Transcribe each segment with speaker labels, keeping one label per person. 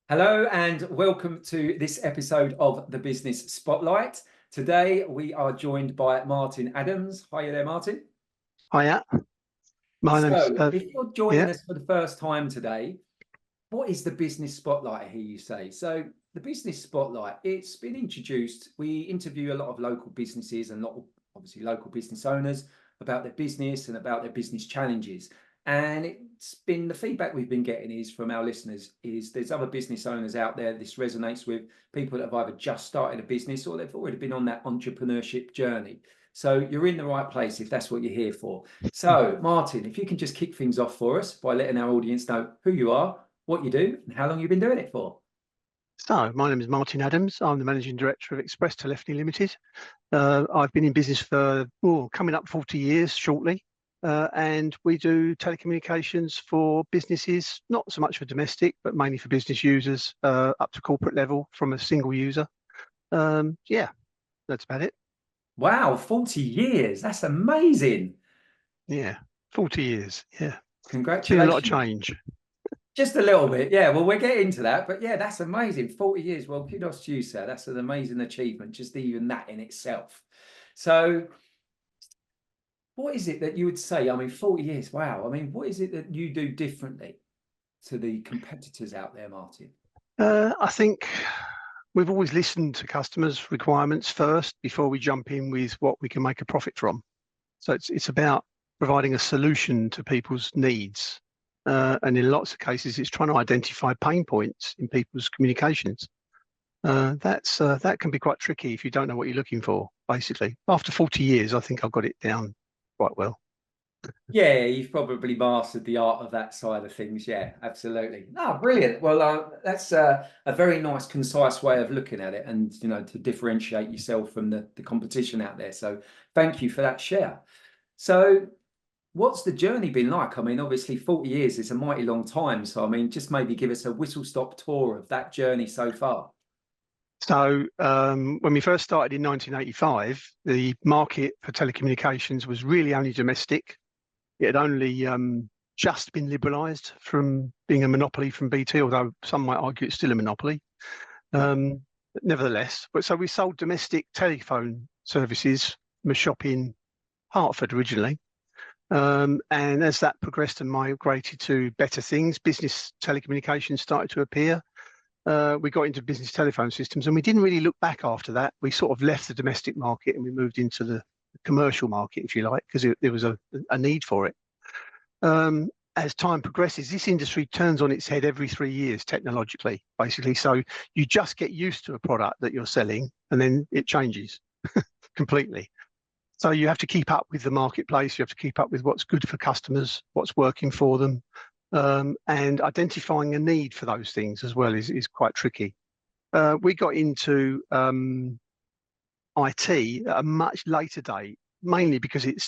Speaker 1: Hello and welcome to this episode of the Business Spotlight. Today we are joined by Martin Adams. Hiya there, Martin.
Speaker 2: Hiya, my name's
Speaker 1: So, if you're
Speaker 2: yeah.
Speaker 1: joining us for the first time today, what is the Business Spotlight? I hear you say. So, the Business Spotlight, it's been introduced. We interview a lot of local businesses and obviously local business owners about their business and about their business challenges. And it's been the feedback we've been getting is from our listeners is there's other business owners out there this resonates with, people that have either just started a business or they've already been on that entrepreneurship journey. So you're in the right place if that's what you're here for. So Martin, if you can just kick things off for us by letting our audience know who you are, what you do, and how long you've been doing it for.
Speaker 2: So my name is Martin Adams. I'm the managing director of Express Telephony Limited. I've been in business for coming up 40 years shortly, and we do telecommunications for businesses, not so much for domestic, but mainly for business users up to corporate level from a single user. Yeah, that's about it.
Speaker 1: Wow, 40 years. That's amazing.
Speaker 2: Yeah, 40 years. Yeah, been a lot of
Speaker 1: Congratulations.
Speaker 2: change.
Speaker 1: Just a little bit. Yeah, well, we'll get into that. But yeah, that's amazing. 40 years. Well, kudos to you, sir. That's an amazing achievement, just even that in itself. So, what is it that you would say? I mean, 40 years. Wow. I mean, what is it that you do differently to the competitors out there, Martin?
Speaker 2: I think we've always listened to customers' requirements first before we jump in with what we can make a profit from. So it's about providing a solution to people's needs. And in lots of cases, it's trying to identify pain points in people's communications. That can be quite tricky if you don't know what you're looking for, basically. After 40 years, I think I've got it down quite well.
Speaker 1: Yeah, you've probably mastered the art of that side of things. Yeah, absolutely. No, brilliant. Well, that's a very nice, concise way of looking at it, and to differentiate yourself from the competition out there. So, thank you for that share. So, what's the journey been like? I mean, obviously, 40 years is a mighty long time. So, I mean, just maybe give us a whistle-stop tour of that journey so far.
Speaker 2: So when we first started in 1985, the market for telecommunications was really only domestic. It had only just been liberalised from being a monopoly from BT, although some might argue it's still a monopoly.
Speaker 1: Yeah.
Speaker 2: Nevertheless, but so we sold domestic telephone services from a shop in Hertford originally. And as that progressed and migrated to better things, business telecommunications started to appear. We got into business telephone systems, and we didn't really look back after that. We sort of left the domestic market and we moved into the commercial market, if you like, because there was a need for it. As time progresses, this industry turns on its head every 3 years technologically, basically. So you just get used to a product that you're selling, and then it changes completely. So you have to keep up with the marketplace. You have to keep up with what's good for customers, what's working for them, and identifying a need for those things as well is quite tricky. We got into IT at a much later date, mainly because the two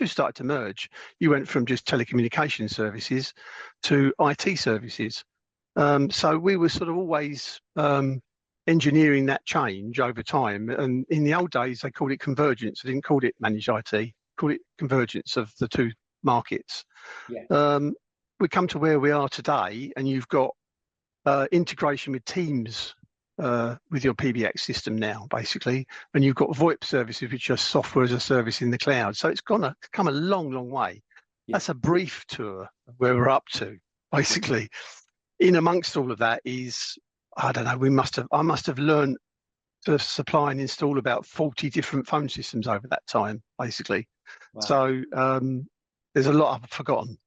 Speaker 2: started to merge. You went from just telecommunication services to IT services. So we were sort of always engineering that change over time. And in the old days, they called it convergence. They didn't call it managed IT, called it convergence of the two markets.
Speaker 1: Yeah.
Speaker 2: We come to where we are today, and you've got integration with Teams with your PBX system now, basically, and you've got VoIP services, which are software as a service in the cloud. So it's come a long, long way. Yeah. That's a brief tour of where we're up to, basically. In amongst all of that is, I don't know, I must have learned to supply and install about 40 different phone systems over that time, basically. Wow. So there's a lot I've forgotten.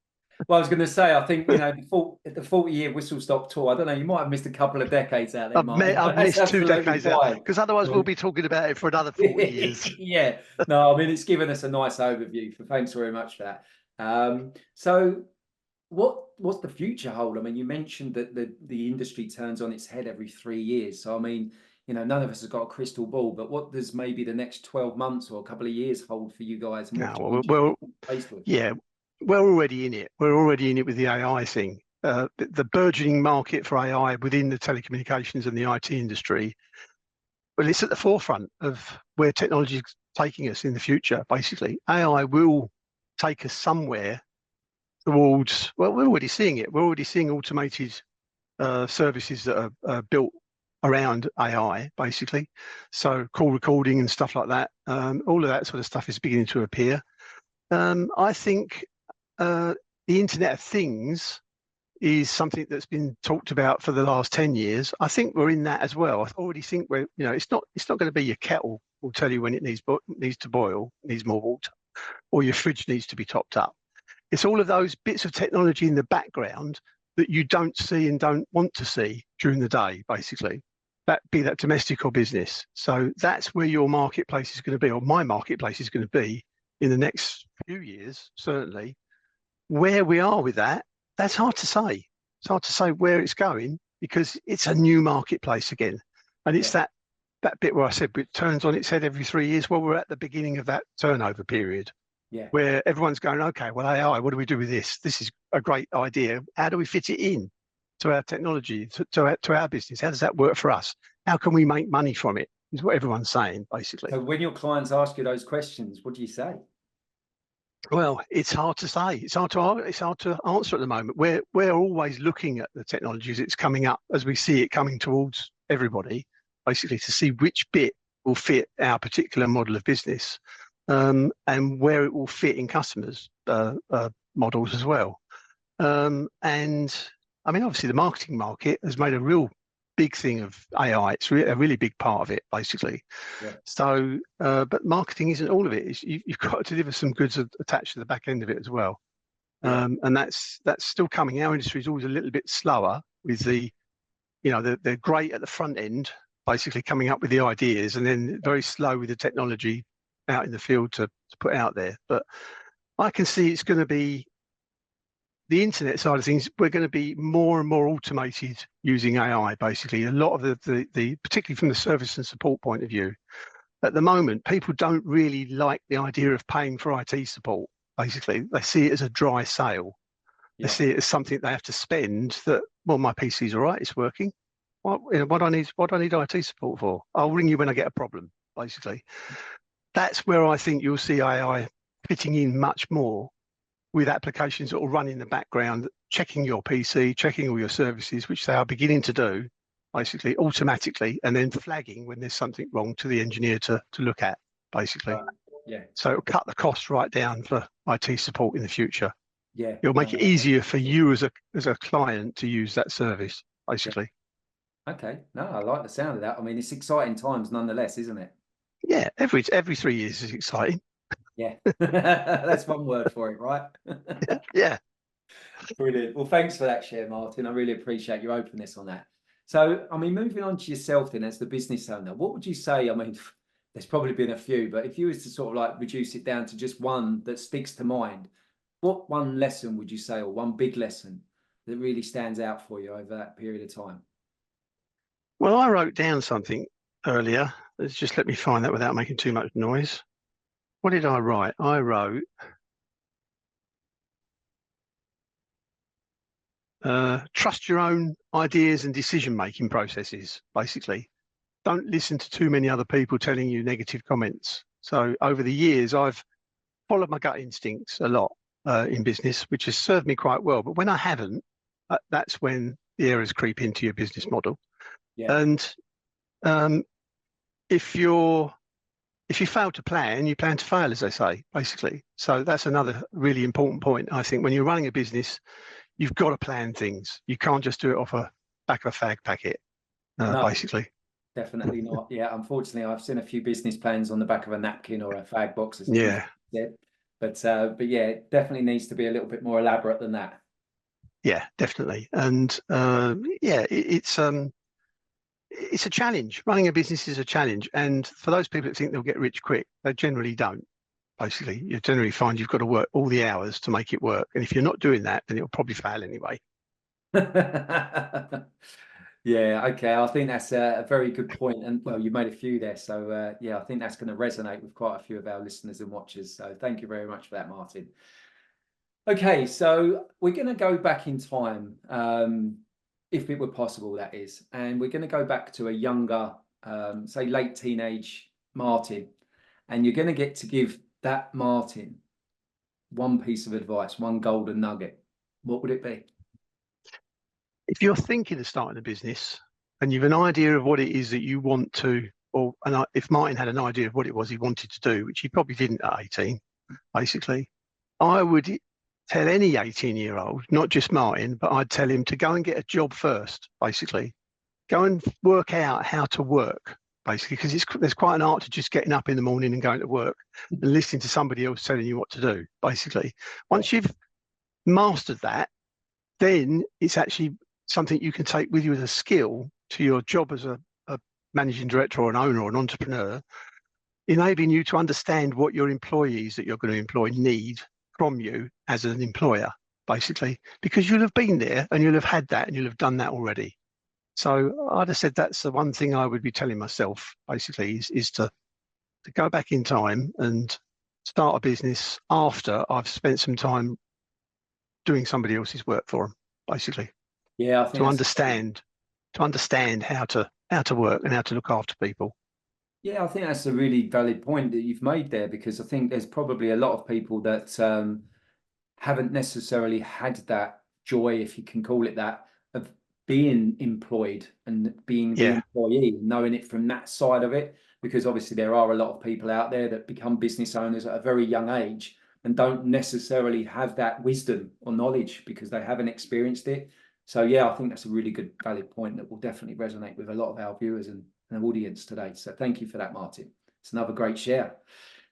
Speaker 1: Well, I was going to say, I think, the 40-year whistle-stop tour, I don't know, you might have missed a couple of decades out there, Martin.
Speaker 2: I've missed 2 decades out, because otherwise we'll be talking about it for another 40 years.
Speaker 1: Yeah, no, I mean, it's given us a nice overview. Thanks very much for that. So what's the future hold? I mean, you mentioned that the industry turns on its head every 3 years. So, I mean, none of us has got a crystal ball, but what does maybe the next 12 months or a couple of years hold for you guys?
Speaker 2: Yeah, we're already in it. We're already in it with the AI thing. The burgeoning market for AI within the telecommunications and the IT industry, well, it's at the forefront of where technology is taking us in the future, basically. AI will take us somewhere towards, well, we're already seeing it. We're already seeing automated services that are built around AI, basically. So call recording and stuff like that. All of that sort of stuff is beginning to appear. I think the Internet of Things is something that's been talked about for the last 10 years. I think we're in that as well. I already think it's not going to be your kettle will tell you when it needs to boil, needs more water, or your fridge needs to be topped up. It's all of those bits of technology in the background that you don't see and don't want to see during the day, basically. Be that domestic or business. So that's where your marketplace is going to be, or my marketplace is going to be in the next few years, certainly. Where we are with that, that's hard to say. It's hard to say where it's going because it's a new marketplace again. And it's that bit where I said it turns on its head every 3 years. Well, we're at the beginning of that turnover period where everyone's going, okay, well, AI, what do we do with this? This is a great idea. How do we fit it in to our technology, to our business? How does that work for us? How can we make money from it? Is what everyone's saying, basically.
Speaker 1: So when your clients ask you those questions, what do you say?
Speaker 2: Well, it's hard to say. It's hard to answer at the moment. We're always looking at the technologies it's coming up as we see it coming towards everybody, basically to see which bit will fit our particular model of business, and where it will fit in customers' models as well. And I mean, obviously, the marketing market has made a real big thing of AI. It's a really big part of it, basically. So, but marketing isn't all of it. You've got to deliver some goods attached to the back end of it as well. And that's still coming. Our industry is always a little bit slower with they're great at the front end, basically coming up with the ideas, and then very slow with the technology out in the field to put out there. But I can see it's going to be the internet side of things. We're going to be more and more automated using AI, basically. A lot of the particularly from the service and support point of view, at the moment, people don't really like the idea of paying for IT support. Basically, they see it as a dry sale. They see it as something they have to spend. That, well, my PC's all right, it's working. What do I need IT support for? I'll ring you when I get a problem. Basically, that's where I think you'll see AI fitting in much more, with applications that will run in the background, checking your PC, checking all your services, which they are beginning to do, basically automatically, and then flagging when there's something wrong to the engineer to look at, basically. So it'll cut the cost right down for IT support in the future. It'll make it easier for you as a client to use that service, basically.
Speaker 1: Okay, no, I like the sound of that. I mean, it's exciting times nonetheless, isn't it?
Speaker 2: Yeah, every 3 years is exciting.
Speaker 1: Yeah, that's one word for it, right?
Speaker 2: Yeah.
Speaker 1: Brilliant. Well, thanks for that share, Martin. I really appreciate your openness on that. So, I mean, moving on to yourself then as the business owner, what would you say? I mean, there's probably been a few, but if you was to sort of like reduce it down to just one that sticks to mind, what one lesson would you say, or one big lesson that really stands out for you over that period of time?
Speaker 2: Well, I wrote down something earlier. Let's just let me find that without making too much noise. What did I write? I wrote, trust your own ideas and decision-making processes, basically. Don't listen to too many other people telling you negative comments. So over the years, I've followed my gut instincts a lot in business, which has served me quite well. But when I haven't, that's when the errors creep into your business model. And if you fail to plan, you plan to fail, as they say, basically. So that's another really important point. I think when you're running a business, you've got to plan things. You can't just do it off a back of a fag packet, basically.
Speaker 1: Definitely not. Yeah, unfortunately, I've seen a few business plans on the back of a napkin or a fag box, as
Speaker 2: Yeah.
Speaker 1: But yeah, it definitely needs to be a little bit more elaborate than that.
Speaker 2: Yeah, definitely. And it's a challenge. Running a business is a challenge. And for those people that think they'll get rich quick, they generally don't. Basically, you generally find you've got to work all the hours to make it work. And if you're not doing that, then it'll probably fail anyway.
Speaker 1: Yeah, okay. I think that's a very good point. And well, you made a few there. So yeah, I think that's going to resonate with quite a few of our listeners and watchers. So thank you very much for that, Martin. Okay, so we're going to go back in time, if it were possible, that is. And we're going to go back to a younger, say late teenage Martin. And you're going to get to give that Martin one piece of advice, one golden nugget. What would it be?
Speaker 2: if you're thinking of starting a business and you've an idea of what it is that you want to, if Martin had an idea of what it was he wanted to do, which he probably didn't at 18, basically, I would tell any 18-year-old, not just Martin, but I'd tell him to go and get a job first, basically. Go and work out how to work, basically, because there's quite an art to just getting up in the morning and going to work and listening to somebody else telling you what to do, basically. Once you've mastered that, then it's actually something you can take with you as a skill to your job as a managing director or an owner or an entrepreneur, enabling you to understand what your employees that you're going to employ need from you as an employer, basically, because you'll have been there and you'll have had that and you'll have done that already. So I'd have said that's the one thing I would be telling myself, basically, is to go back in time and start a business after I've spent some time doing somebody else's work for them, basically,
Speaker 1: Yeah, I think
Speaker 2: to
Speaker 1: that's
Speaker 2: understand how to work and how to look after people.
Speaker 1: yeah, I think that's a really valid point that you've made there, because I think there's probably a lot of people that haven't necessarily had that joy, if you can call it that, of being employed and being the
Speaker 2: Yeah,
Speaker 1: employee, knowing it from that side of it. Because obviously there are a lot of people out there that become business owners at a very young age and don't necessarily have that wisdom or knowledge because they haven't experienced it. So yeah, I think that's a really good, valid point that will definitely resonate with a lot of our viewers and audience today. So thank you for that, Martin. It's another great share.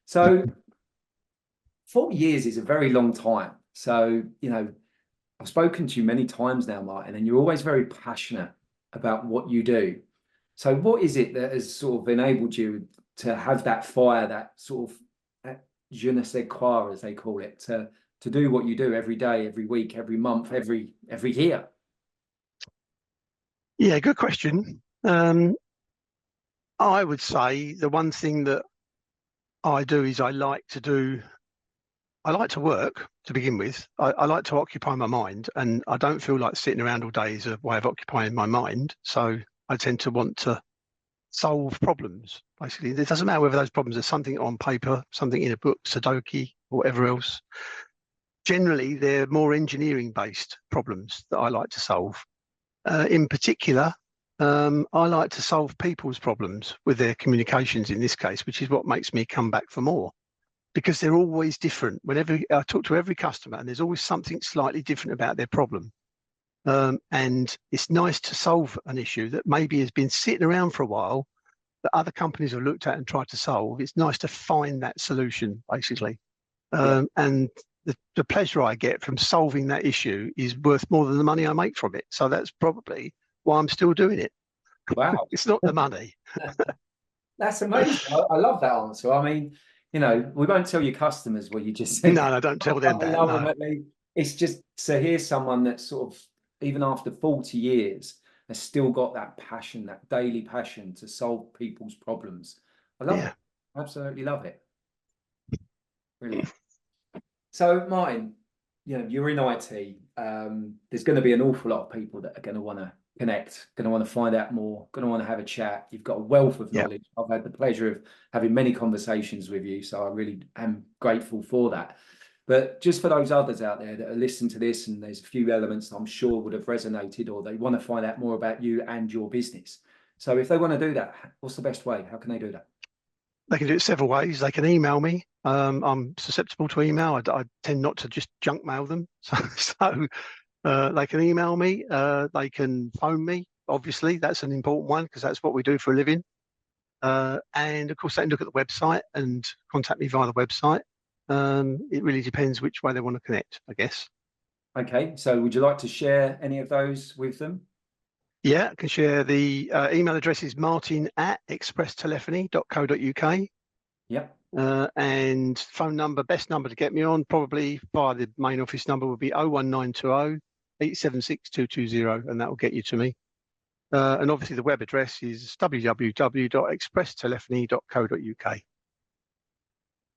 Speaker 1: So 40 years is a very long time. So, I've spoken to you many times now, Martin, and you're always very passionate about what you do. So, what is it that has sort of enabled you to have that fire, that sort of that je ne sais quoi, as they call it, to do what you do every day, every week, every month, every year?
Speaker 2: yeah, good question. I would say the one thing that I do is I like to work to begin with. I like to occupy my mind, and I don't feel like sitting around all day is a way of occupying my mind. So I tend to want to solve problems. Basically, it doesn't matter whether those problems are something on paper, something in a book, Sudoku, or whatever else. Generally, they're more engineering-based problems that I like to solve. In particular, I like to solve people's problems with their communications in this case, which is what makes me come back for more, because they're always different. Whenever I talk to every customer, and there's always something slightly different about their problem. And it's nice to solve an issue that maybe has been sitting around for a while that other companies have looked at and tried to solve. It's nice to find that solution, basically.
Speaker 1: Yeah.
Speaker 2: And the pleasure I get from solving that issue is worth more than the money I make from it. So that's probably why I'm still doing it.
Speaker 1: Wow.
Speaker 2: It's not the money.
Speaker 1: That's amazing. I love that answer. I mean, we won't tell your customers what you just said.
Speaker 2: No, no, don't tell them that. No.
Speaker 1: Ultimately, it's just to hear someone that sort of, even after 40 years, has still got that passion, that daily passion to solve people's problems. I love
Speaker 2: Yeah.
Speaker 1: it. Absolutely love it. Brilliant. So, Martin, you're in IT. There's going to be an awful lot of people that are going to want to connect, going to want to find out more, going to want to have a chat. You've got a wealth of
Speaker 2: Yeah.
Speaker 1: knowledge. I've had the pleasure of having many conversations with you, so I really am grateful for that. But just for those others out there that are listening to this, and there's a few elements I'm sure would have resonated, or they want to find out more about you and your business. So if they want to do that, what's the best way? How can they do that?
Speaker 2: They can do it several ways. They can email me. I'm susceptible to email. I tend not to just junk mail them. So they can email me. They can phone me. Obviously, that's an important one because that's what we do for a living. And of course, they can look at the website and contact me via the website. It really depends which way they want to connect, I guess.
Speaker 1: Okay, so would you like to share any of those with them?
Speaker 2: Yeah, I can share the email address is martin@expresstelephony.co.uk.
Speaker 1: Yep.
Speaker 2: And phone number, best number to get me on, probably via the main office number, would be 01920 876 220, and that will get you to me. And obviously the web address is www.expresstelephony.co.uk.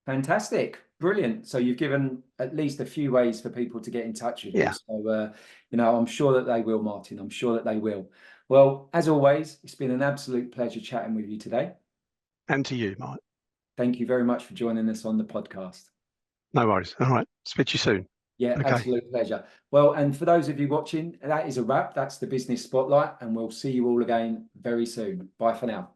Speaker 1: Fantastic. Brilliant. So you've given at least a few ways for people to get in touch with you.
Speaker 2: Yeah,
Speaker 1: So, I'm sure that they will, Martin. I'm sure that they will. Well, as always, it's been an absolute pleasure chatting with you today.
Speaker 2: and to you, Mike.
Speaker 1: Thank you very much for joining us on the podcast.
Speaker 2: No worries. All right. Speak to you soon.
Speaker 1: Yeah,
Speaker 2: Okay.
Speaker 1: absolute pleasure. Well, and for those of you watching, that is a wrap. That's the Business Spotlight, and we'll see you all again very soon. Bye for now.